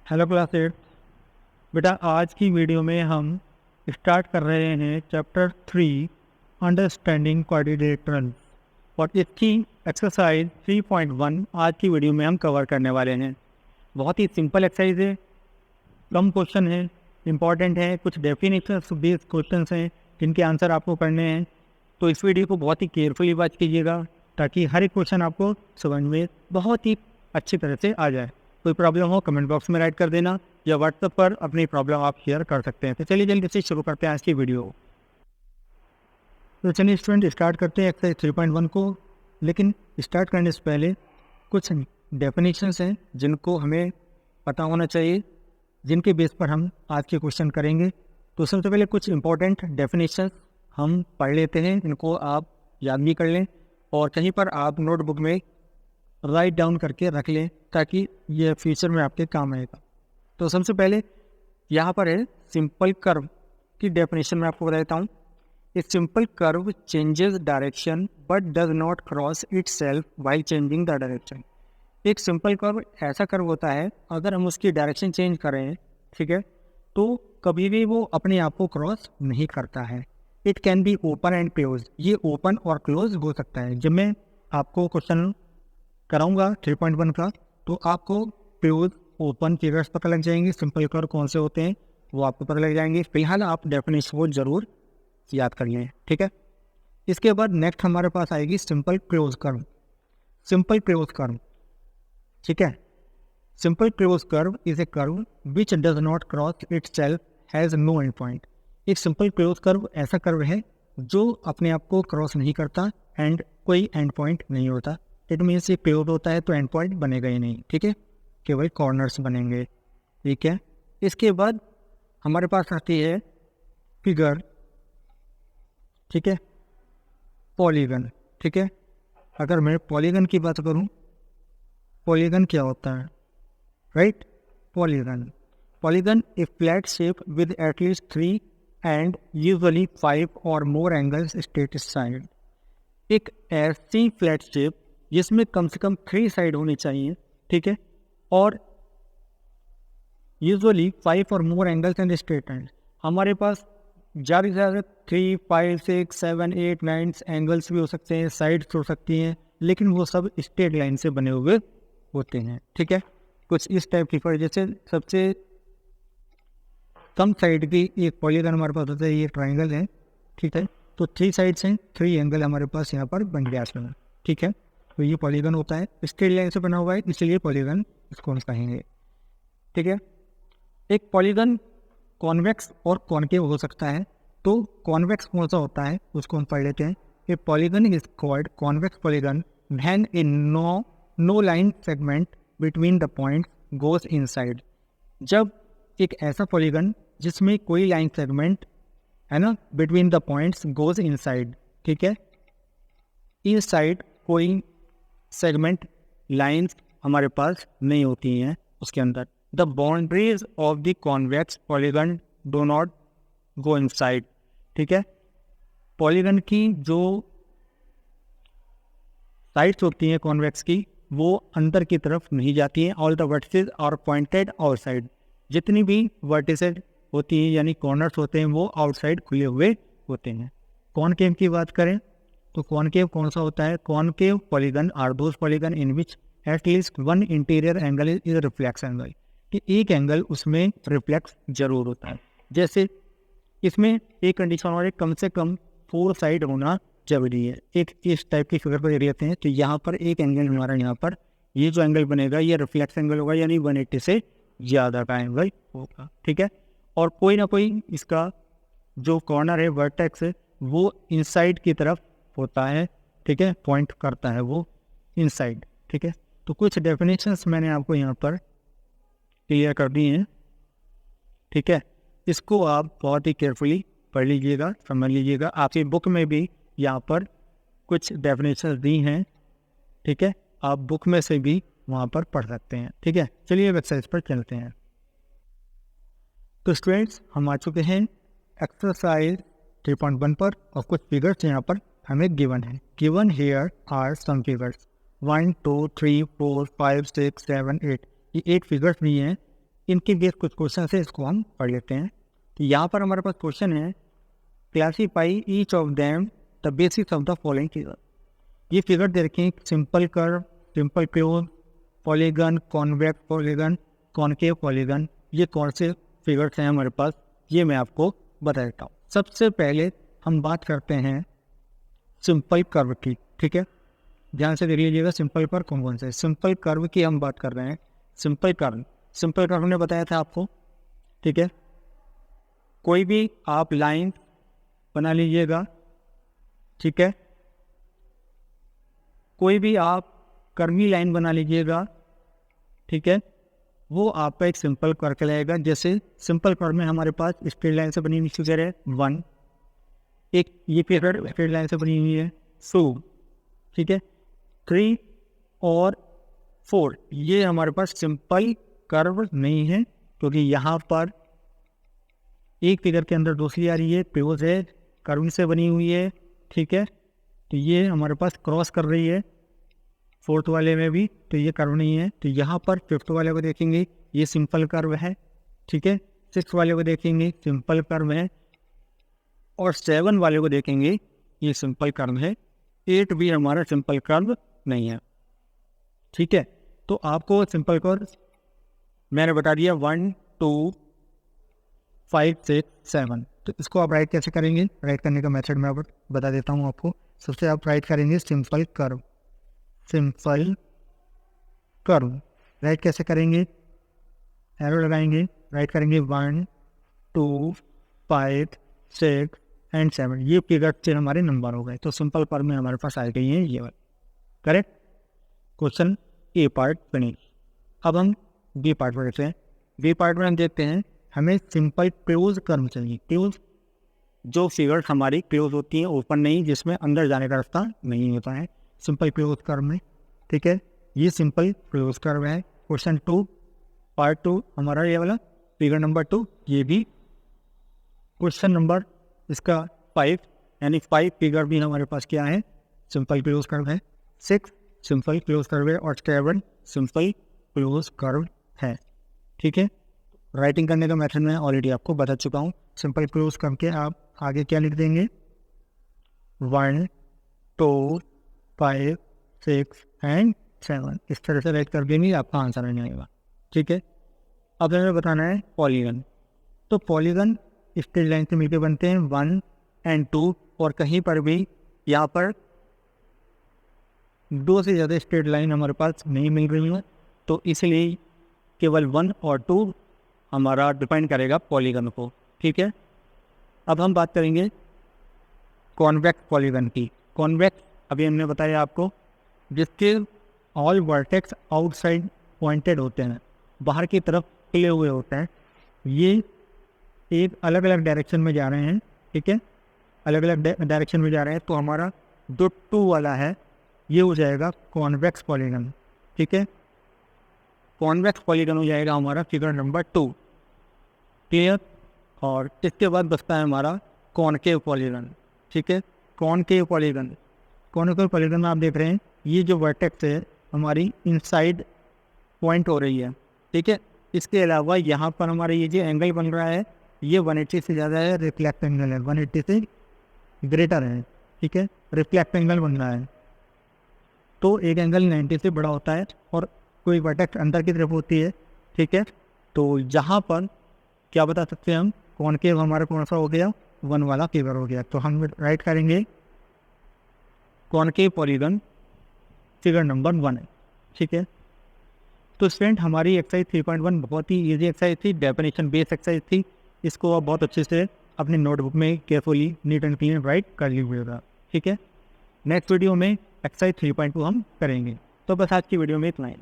Hello क्लासेट। बेटा आज की वीडियो में हम स्टार्ट कर रहे हैं चैप्टर 3 अंडरस्टैंडिंग क्वाड्रिलेटरल और इसकी एक्सरसाइज 3.1 आज की वीडियो में हम कवर करने वाले हैं। बहुत ही सिंपल एक्सरसाइज है, कम क्वेश्चन है, इंपॉर्टेंट है, कुछ डेफिनेशंस बेस्ड क्वेश्चन हैं जिनके आंसर आपको करने हैं। तो इस वीडियो को बहुत ही केयरफुली वॉच कीजिएगा ताकि हर एक क्वेश्चन आपको समझ में बहुत ही अच्छी तरह से आ जाए। कोई प्रॉब्लम हो कमेंट बॉक्स में राइट कर देना या व्हाट्सएप पर अपनी प्रॉब्लम आप शेयर कर सकते हैं। तो चलिए जल्दी से शुरू करते हैं आज की वीडियो। तो चलिए स्टूडेंट स्टार्ट करते हैं एक्सरसाइज 3.1 को। लेकिन स्टार्ट करने से पहले कुछ डेफिनेशंस हैं जिनको हमें पता होना चाहिए, जिनके बेस पर हम आज के क्वेश्चन करेंगे। तो सबसे पहले कुछ इंपॉर्टेंट डेफिनेशंस हम पढ़ लेते हैं, इनको आप याद भी कर लें और कहीं पर आप नोटबुक में राइट डाउन करके रख लें ताकि ये फ्यूचर में आपके काम आएगा। तो सबसे पहले यहाँ पर है सिंपल कर्व की डेफिनेशन मैं आपको बता देता हूँ। A simple curve changes direction but does not cross itself while changing the direction. एक सिंपल कर्व ऐसा कर्व होता है, अगर हम उसकी डायरेक्शन चेंज करें, ठीक है, तो कभी भी वो अपने आप को क्रॉस नहीं करता है। It can be open and close, ये ओपन और क्लोज हो सकता है। जब मैं आपको क्वेश्चन कराऊंगा 3.1 का तो आपको क्लोज ओपन फिगर्स पता लग जाएंगे, सिंपल कर्व कौन से होते हैं वो आपको पता लग जाएंगे। फिलहाल आप डेफिनेशन को जरूर याद कर लें, ठीक है। इसके बाद नेक्स्ट हमारे पास आएगी simple closed curve. Simple closed curve, ठीक है। Simple closed curve is a curve which does not cross itself has no end point. एक सिंपल क्लोज कर्व ऐसा कर्व है जो अपने आप को क्रॉस नहीं करता एंड कोई एंड पॉइंट नहीं होता। इट मीन्स ये क्लोज होता है तो एंड पॉइंट बनेगा ही नहीं, ठीक है, केवल कॉर्नर्स बनेंगे, ठीक है। इसके बाद हमारे पास आती है फिगर, ठीक है, पॉलीगन, ठीक है। अगर मैं पॉलीगन की बात करूं, पॉलीगन क्या होता है, right. Polygon A flat shape with at least 3 and usually 5 और मोर एंगल्स स्ट्रेट साइड। एक ऐसी फ्लैट शेप जिसमें कम से कम 3 साइड होनी चाहिए, ठीक है, और यूजुअली 5 और मोर एंगल्स एंड स्ट्रेट एंड। हमारे पास ज़्यादा से ज़्यादा 3, 5, 6, 7, 8, 9 एंगल्स भी हो सकते हैं, साइड्स हो सकती हैं, लेकिन वो सब स्ट्रेट लाइन से बने हुए होते हैं, ठीक है। कुछ इस टाइप की, जैसे सबसे कम साइड की एक पॉलीगन हमारे पास होता है, ये ट्राइंगल है, ठीक है। तो 3 साइड्स हैं, 3 एंगल हमारे पास यहाँ पर बन गया इसमें, ठीक है। तो ये पॉलीगन होता है, स्ट्रेट लाइन से बना हुआ है, इसलिए पॉलीगन इसको हम कहेंगे, ठीक है। एक पॉलीगन कॉन्वेक्स और कॉनकेव हो सकता है। तो कॉन्वेक्स कौन सा होता है उसको हम पढ़ लेते हैं। A polygon is called convex polygon when a no line segment between the points goes inside. जब एक ऐसा पॉलीगन जिसमें कोई लाइन सेगमेंट है ना, between the points goes inside, ठीक है, इनसाइड कोई सेगमेंट लाइंस हमारे पास नहीं होती हैं उसके अंदर। The boundaries of the convex polygon do not go inside, ठीक है। पॉलीगन की जो साइड्स होती हैं कॉन्वेक्स की वो अंदर की तरफ नहीं जाती हैं। All the vertices are pointed outside. जितनी भी वर्टिसेस होती हैं यानी कॉर्नर्स होते हैं वो आउटसाइड खुले हुए होते हैं। कॉनकेव की बात करें तो कॉनकेव कौन सा होता है, concave polygon are those polygon in which at least 1 interior angle is reflex angle, कि एक एंगल उसमें रिफ्लेक्स जरूर होता है। जैसे इसमें एक कंडीशन और कम से कम 4 साइड होना जरूरी है। एक इस टाइप की फिगर पर रहते हैं तो यहाँ पर एक एंगल हमारा यहाँ पर ये जो एंगल बनेगा ये रिफ्लेक्स एंगल होगा, यानी 180 से ज़्यादा का एंगल होगा, ठीक है। और कोई ना कोई इसका जो कॉर्नर है वर्टेक्स है वो इनसाइड की तरफ होता है, ठीक है, पॉइंट करता है वो इनसाइड, ठीक है। तो कुछ डेफिनेशंस मैंने आपको यहाँ पर क्लियर कर दी हैं, ठीक है। इसको आप बहुत ही केयरफुली पढ़ लीजिएगा, समझ लीजिएगा। आपकी बुक में भी यहाँ पर कुछ डेफिनेशंस दी हैं, ठीक है, आप बुक में से भी वहाँ पर पढ़ सकते हैं, ठीक है। चलिए वेबसाइट पर चलते हैं। तो स्टूडेंट्स हम आ चुके हैं एक्सरसाइज 3.1 पर और कुछ फिगर्स यहाँ पर हमें गिवन है। Given here are some figures 1, 2, 3, 4, 5, 6, 7, 8। ये 8 फिगर्स भी हैं। इनके बेस कुछ क्वेश्चन है, इसको हम पढ़ लेते हैं। तो यहाँ पर हमारे पास क्वेश्चन है, classify each of them the basics of the following figure. ये फिगर दे रखे हैं, simple curve, simple close, polygon, convex polygon, concave polygon. ये कौन से फिगर्स हैं हमारे पास, ये मैं आपको बता देता हूँ। सबसे पहले हम बात करते हैं सिंपल कर्व की, ठीक है, ध्यान से देख लीजिएगा सिंपल कर्व कौन कौन से है। सिंपल कर्व की हम बात कर रहे हैं। सिंपल कर्व ने बताया था आपको, ठीक है। कोई भी आप लाइन बना लीजिएगा, ठीक है, कोई भी आप कर्वी लाइन बना लीजिएगा, ठीक है, वो आपका एक सिंपल कर्व कहलाएगा। जैसे सिंपल कर्व में हमारे पास स्ट्रेट लाइन से बनी हुई फिगर है 1, एक ये फिगर स्ट्रेट लाइन से बनी हुई है 2, ठीक है, 3 और 4। ये हमारे पास सिंपल कर्व नहीं है, क्योंकि यहाँ पर एक फिगर के अंदर दूसरी आ रही है, क्लोज है, कर्व से बनी हुई है, ठीक है। तो ये हमारे पास क्रॉस कर रही है 4th वाले में भी, तो ये कर्व नहीं है। तो यहाँ पर 5th वाले को देखेंगे, ये सिंपल कर्व है, ठीक है। 6th वाले को देखेंगे, सिंपल कर्व है। और 7 वाले को देखेंगे, ये सिंपल कर्व है। 8 भी हमारा सिंपल कर्व नहीं है, ठीक है। तो आपको सिंपल कर्व मैंने बता दिया 1 2 5 6 7। तो इसको आप राइट कैसे करेंगे, राइट करने का मेथड मैं बता देता हूँ आपको। सबसे आप राइट करेंगे simple curve, simple curve right कैसे करेंगे, एरो लगाएंगे, राइट करेंगे 1 2 5 6 एंड 7। ये फिगर से हमारे नंबर हो गए। तो सिंपल कर्व में हमारे पास आ गई है ये वाली, करेक्ट। क्वेश्चन ए पार्ट फिनिश। अब हम बी पार्ट पर देखते हैं। बी पार्ट में हम देखते हैं, हमें सिंपल क्लोज कर्व चाहिए। क्लोज जो फिगर हमारी क्लोज होती है, ओपन नहीं, जिसमें अंदर जाने का रास्ता नहीं होता है, सिंपल क्लोज कर्व में, ठीक है। ये सिंपल क्लोज कर्व है। क्वेश्चन 2 पार्ट 2 हमारा ये वाला फिगर नंबर 2। ये भी क्वेश्चन नंबर इसका 5, यानी 5 फिगर भी हमारे पास क्या है, सिंपल क्लोज कर्व है। 6 सिंपल क्लोज कर्व है और 7 सिंपल क्लोज कर्व है, ठीक है। राइटिंग करने का मेथड मैं ऑलरेडी आपको बता चुका हूँ। सिंपल क्लोज कर्व के आप आगे क्या लिख देंगे, 1 2 5 6 एंड 7। इस तरह से राइट कर देंगे, आपका आंसर नहीं आएगा, ठीक है। अब हमें बताना है पॉलीगन। तो पॉलीगन स्ट्रेट लाइन से मिलकर बनते हैं 1 एंड 2, और कहीं पर भी यहाँ पर 2 से ज़्यादा स्ट्रेट लाइन हमारे पास नहीं मिल रही है, तो इसलिए केवल 1 और 2 हमारा डिपेंड करेगा पॉलीगन को, ठीक है। अब हम बात करेंगे कॉन्वेक्स पॉलीगन की। कॉन्वेक्स अभी हमने बताया आपको, जिसके ऑल वर्टेक्स आउटसाइड पॉइंटेड होते हैं, बाहर की तरफ खिले हुए होते हैं। ये एक अलग अलग डायरेक्शन में जा रहे हैं, ठीक है, अलग अलग डायरेक्शन में जा रहे हैं। तो हमारा जो 2 वाला है ये हो जाएगा कॉन्वेक्स पॉलीगन, ठीक है। कॉन्वेक्स पॉलीगन हो जाएगा हमारा फिगर नंबर 2, क्लियर। और इसके बाद बचता है हमारा कॉनकेव पॉलीगन, ठीक है। कॉनकेव पॉलीगन में आप देख रहे हैं, ये जो वर्टेक्स है हमारी इनसाइड पॉइंट हो रही है, ठीक है। इसके अलावा यहाँ पर हमारा ये जो एंगल बन रहा है, ये 180 से ज़्यादा है, रिफ्लेक्ट एंगल है, 180 से ग्रेटर है, ठीक है, रिफ्लेक्ट एंगल बन रहा है। तो एक एंगल 90 से बड़ा होता है और कोई वर्टेक्स अंदर की तरफ होती है, ठीक है। तो यहाँ पर क्या बता सकते हैं हम, कॉनकेव हमारा कौन सा हो गया, 1 वाला फिगर हो गया। तो हम राइट करेंगे कॉनकेव पॉलीगन फिगर नंबर 1 है, ठीक है। तो स्टूडेंट हमारी एक्सरसाइज 3.1 बहुत ही इजी एक्सरसाइज थी, डेफिनेशन बेस्ड एक्सरसाइज थी। इसको आप बहुत अच्छे से अपने नोटबुक में carefully neat and clean right कर लीजिएगा, ठीक है। नेक्स्ट वीडियो में एक्सरसाइज 3.2 हम करेंगे। तो बस आज की वीडियो में इतना ही।